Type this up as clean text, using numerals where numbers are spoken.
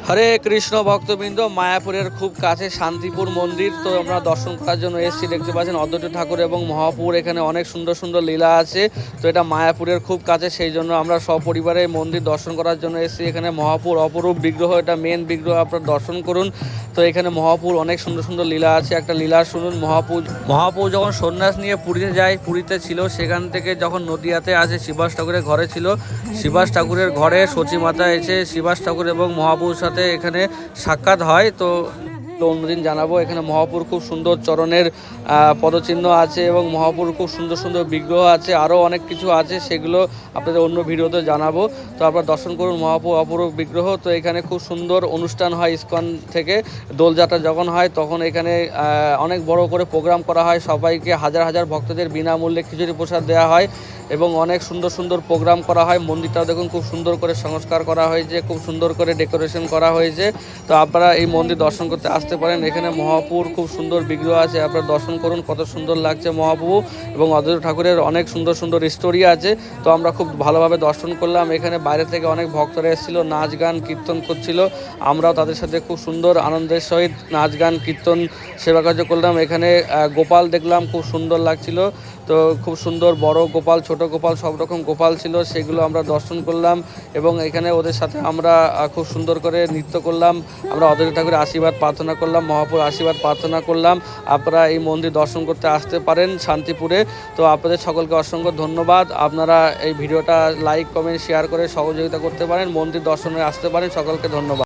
হরে কৃষ্ণ ভক্তবৃন্দ, মায়াপুরের খুব কাছে শান্তিপুর মন্দির। তো আমরা দর্শন করার জন্য এসেছি। দেখতে পাচ্ছেন অদ্বৈত ঠাকুর এবং মহাপুর, এখানে অনেক সুন্দর সুন্দর লীলা আছে। তো এটা মায়াপুরের খুব কাছে, সেই জন্য আমরা সপরিবারে মন্দির দর্শন করার জন্য এসেছি। এখানে মহাপুর অপরূপ বিগ্রহ, এটা মেন বিগ্রহ, আপনারা দর্শন করুন। তো এখানে মহাপুর অনেক সুন্দর সুন্দর লীলা আছে। একটা লীলা শুনুন। মহাপুর যখন সন্ন্যাস নিয়ে পুরীতে যায়, পুরীতে ছিল, সেখান থেকে যখন নদিয়াতে আসে, শিবাস ঠাকুরের ঘরে ছিল। শিবাস ঠাকুরের ঘরে সচী মাতা এসে শিবাস ঠাকুর এবং মহাপুর সাথে এখানে সাক্ষাৎ হয়। তো অন্যদিন জানাবো। এখানে মহাপুর খুব সুন্দর চরণের পদচিহ্ন আছে এবং মহাপুর খুব সুন্দর সুন্দর বিগ্রহ আছে, আরও অনেক কিছু আছে, সেগুলো আপনাদের অন্য ভিডিওতে জানাবো। তো আপনারা দর্শন করুন মহাপুর অপরূপ বিগ্রহ। তো এখানে খুব সুন্দর অনুষ্ঠান হয় ইস্কন থেকে। দোলযাত্রা যখন হয় তখন এখানে অনেক বড় করে প্রোগ্রাম করা হয়, সবাইকে হাজার হাজার ভক্তদের বিনামূল্যে খিচুড়ি প্রসাদ দেওয়া হয় এবং অনেক সুন্দর সুন্দর প্রোগ্রাম করা হয়। মন্দিরটাও দেখুন খুব সুন্দর করে সংস্কার করা হয়েছে, খুব সুন্দর করে ডেকোরেশন করা হয়েছে। তো আপনারা এই মন্দির দর্শন করতে আসতে পারেন। এখানে মহাপুর খুব সুন্দর বিগ্রহ আছে, আপনারা দর্শন করুন, কত সুন্দর লাগছে মহাপ্রভু এবং অদ্বৈত ঠাকুরের অনেক সুন্দর সুন্দর স্টোরি আছে। তো আমরা খুব ভালোভাবে দর্শন করলাম। এখানে বাইরে থেকে অনেক ভক্তরা এসেছিল, নাচ গান কীর্তন করছিল, আমরাও তাদের সাথে খুব সুন্দর আনন্দের সহিত নাচ গান কীর্তন সেবা কার্য করলাম। এখানে গোপাল দেখলাম, খুব সুন্দর লাগছিল। তো খুব সুন্দর বড় গোপাল, ছোট গোপাল, সব রকম গোপাল ছিল, সেগুলো আমরা দর্শন করলাম এবং এখানে ওদের সাথে আমরা খুব সুন্দর করে নৃত্য করলাম। আমরা অদ্বৈত ঠাকুরের আশীর্বাদ প্রার্থনা করলাম, মহাপুর আশীর্বাদ প্রার্থনা করলাম। আপনারা এই মন্দির দর্শন করতে আসতে পারেন শান্তিপুরে। তো আপনাদের সকলকে অসংখ্য ধন্যবাদ। আপনারা এই ভিডিওটা লাইক কমেন্ট শেয়ার করে সহযোগিতা করতে পারেন, মন্দির দর্শনে আসতে পারেন। সকলকে ধন্যবাদ।